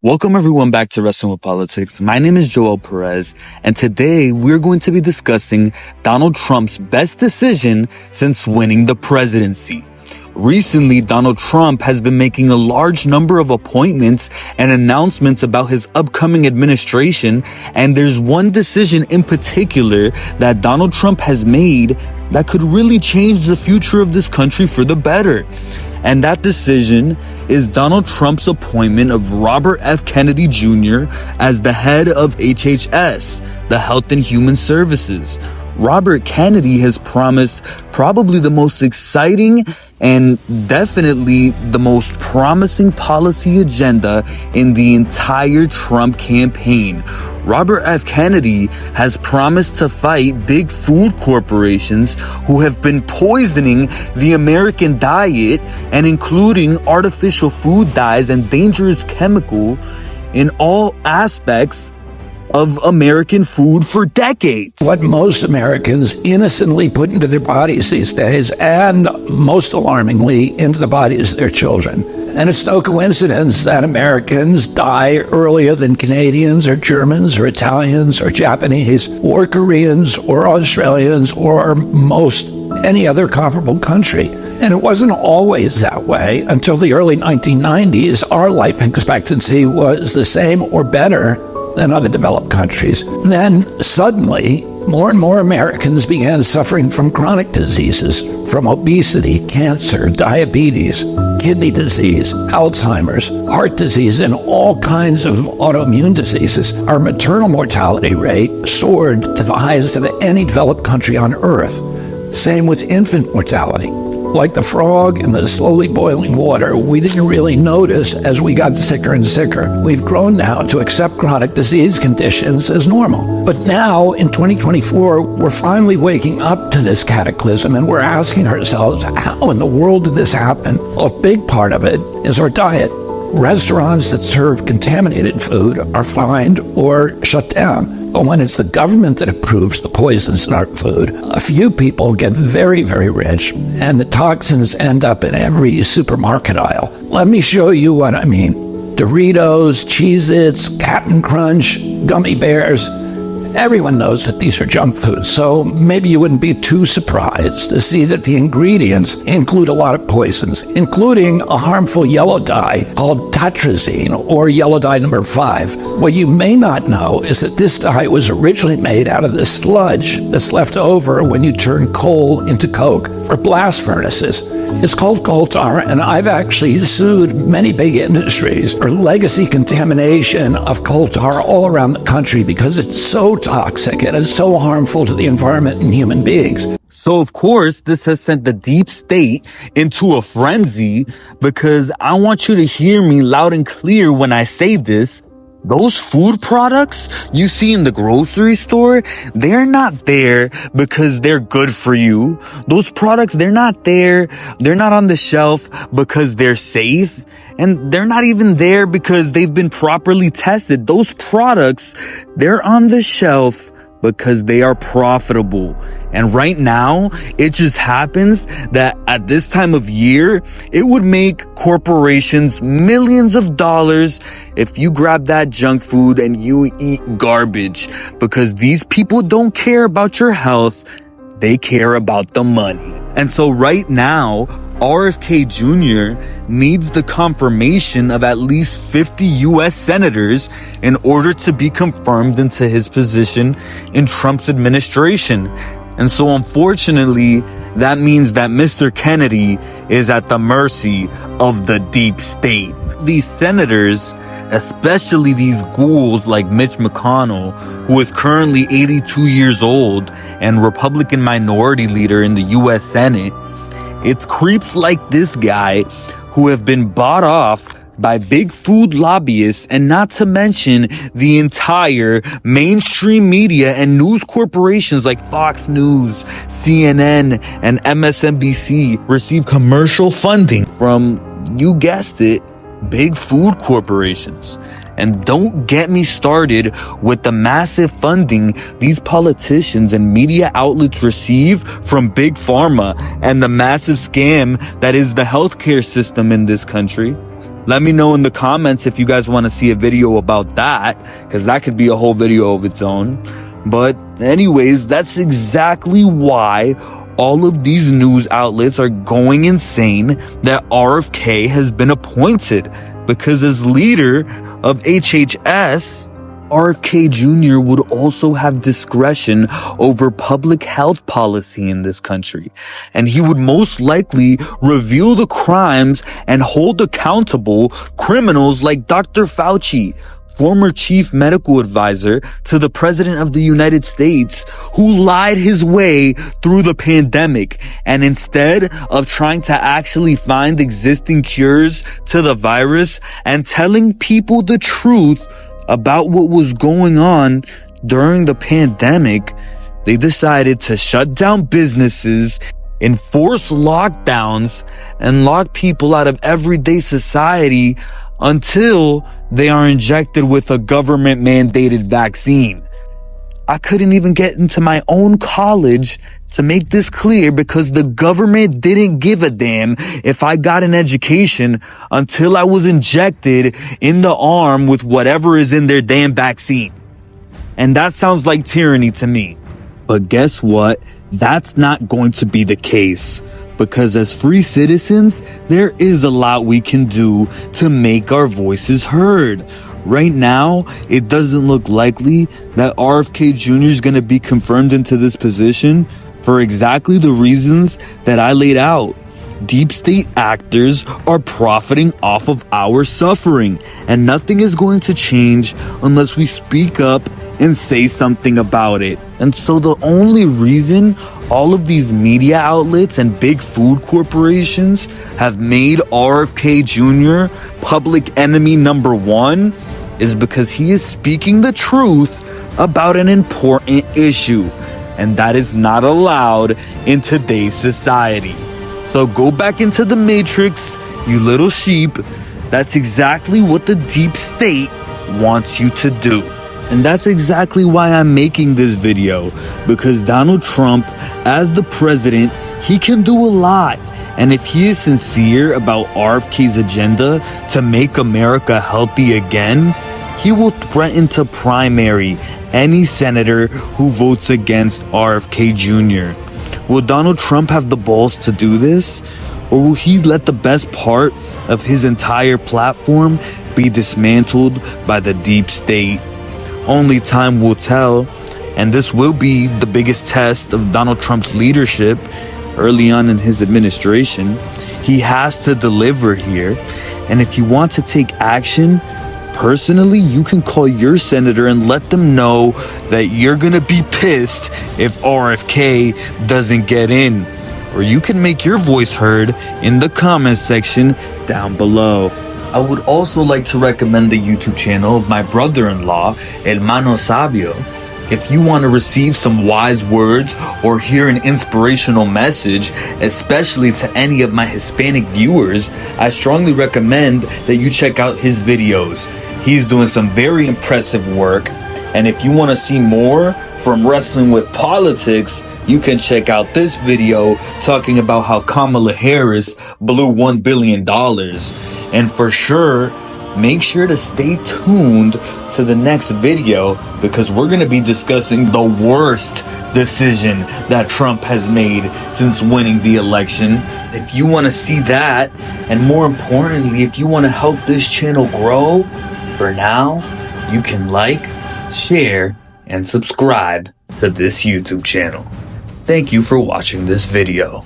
Welcome everyone back to Wrestling with Politics. My name is Joel Perez, and today we're going to be discussing Donald Trump's best decision since winning the presidency. Recently, Donald Trump has been making a large number of appointments and announcements about his upcoming administration, and there's one decision in particular that Donald Trump has made that could really change the future of this country for the better. And that decision is Donald Trump's appointment of Robert F. Kennedy Jr. as the head of HHS, the Health and Human Services. Robert Kennedy has promised probably the most exciting and definitely the most promising policy agenda in the entire Trump campaign. Robert F. Kennedy has promised to fight big food corporations who have been poisoning the American diet and including artificial food dyes and dangerous chemical in all aspects of American food for decades. What most Americans innocently put into their bodies these days, and most alarmingly, into the bodies of their children. And it's no coincidence that Americans die earlier than Canadians or Germans or Italians or Japanese or Koreans or Australians or most any other comparable country. And it wasn't always that way. Until the early 1990s, our life expectancy was the same or better than other developed countries. Then suddenly, more and more Americans began suffering from chronic diseases, from obesity, cancer, diabetes, kidney disease, Alzheimer's, heart disease, and all kinds of autoimmune diseases. Our maternal mortality rate soared to the highest of any developed country on earth. Same with infant mortality. Like the frog in the slowly boiling water, we didn't really notice as we got sicker and sicker. We've grown now to accept chronic disease conditions as normal. But now, in 2024, we're finally waking up to this cataclysm, and we're asking ourselves, how in the world did this happen? Well, a big part of it is our diet. Restaurants that serve contaminated food are fined or shut down. But when it's the government that approves the poisons in our food, a few people get very, very rich, and the toxins end up in every supermarket aisle. Let me show you what I mean. Doritos, Cheez-Its, Cap'n Crunch, gummy bears. Everyone knows that these are junk foods, so maybe you wouldn't be too surprised to see that the ingredients include a lot of poisons, including a harmful yellow dye called tetrazine, or yellow dye number 5. What you may not know is that this dye was originally made out of the sludge that's left over when you turn coal into coke for blast furnaces. It's called coal tar, and I've actually sued many big industries for legacy contamination of coal tar all around the country because it's so toxic and it's so harmful to the environment and human beings. So, of course, this has sent the deep state into a frenzy because I want you to hear me loud and clear when I say this. Those food products you see in the grocery store, they're not there because they're good for you. Those products, they're not there. They're not on the shelf because they're safe. And they're not even there because they've been properly tested. Those products, they're on the shelf because they are profitable. And right now, it just happens that at this time of year, it would make corporations millions of dollars if you grab that junk food and you eat garbage, because these people don't care about your health. They care about the money. And so right now, RFK Jr. needs the confirmation of at least 50 U.S. senators in order to be confirmed into his position in Trump's administration. And so unfortunately, that means that Mr. Kennedy is at the mercy of the deep state. These senators, especially these ghouls like Mitch McConnell, who is currently 82 years old and Republican minority leader in the U.S. Senate, it's creeps like this guy who have been bought off by big food lobbyists, and not to mention the entire mainstream media and news corporations like Fox News, CNN, and MSNBC receive commercial funding from, you guessed it, big food corporations. And don't get me started with the massive funding these politicians and media outlets receive from big pharma and the massive scam that is the healthcare system in this country. Let me know in the comments if you guys want to see a video about that, because that could be a whole video of its own. But anyways, that's exactly why all of these news outlets are going insane that RFK has been appointed, because as leader of HHS, RFK Jr. would also have discretion over public health policy in this country. And he would most likely reveal the crimes and hold accountable criminals like Dr. Fauci, former chief medical advisor to the president of the United States, who lied his way through the pandemic. And instead of trying to actually find existing cures to the virus and telling people the truth about what was going on during the pandemic, they decided to shut down businesses, enforce lockdowns, and lock people out of everyday society until they are injected with a government mandated vaccine. I couldn't even get into my own college to make this clear because the government didn't give a damn if I got an education until I was injected in the arm with whatever is in their damn vaccine. And that sounds like tyranny to me. But guess what? That's not going to be the case, because as free citizens, there is a lot we can do to make our voices heard. Right now, it doesn't look likely that RFK Jr. is going to be confirmed into this position for exactly the reasons that I laid out. Deep state actors are profiting off of our suffering, and nothing is going to change unless we speak up and say something about it. And so the only reason all of these media outlets and big food corporations have made RFK Jr. public enemy number one is because he is speaking the truth about an important issue, and that is not allowed in today's society. So go back into the matrix, you little sheep. That's exactly what the deep state wants you to do. And that's exactly why I'm making this video, because Donald Trump, as the president, he can do a lot. And if he is sincere about RFK's agenda to make America healthy again, he will threaten to primary any senator who votes against RFK Jr. Will Donald Trump have the balls to do this? Or will he let the best part of his entire platform be dismantled by the deep state? Only time will tell, and this will be the biggest test of Donald Trump's leadership early on in his administration. He has to deliver here, and if you want to take action, personally, you can call your senator and let them know that you're gonna be pissed if RFK doesn't get in. Or you can make your voice heard in the comments section down below. I would also like to recommend the YouTube channel of my brother-in-law, Hermano Sabio. If you want to receive some wise words or hear an inspirational message, especially to any of my Hispanic viewers, I strongly recommend that you check out his videos. He's doing some very impressive work. And if you want to see more from Wrestling with Politics, you can check out this video talking about how Kamala Harris blew $1 billion. And for sure, make sure to stay tuned to the next video, because we're going to be discussing the worst decision that Trump has made since winning the election. If you want to see that, and more importantly, if you want to help this channel grow, for now, you can like, share, and subscribe to this YouTube channel. Thank you for watching this video.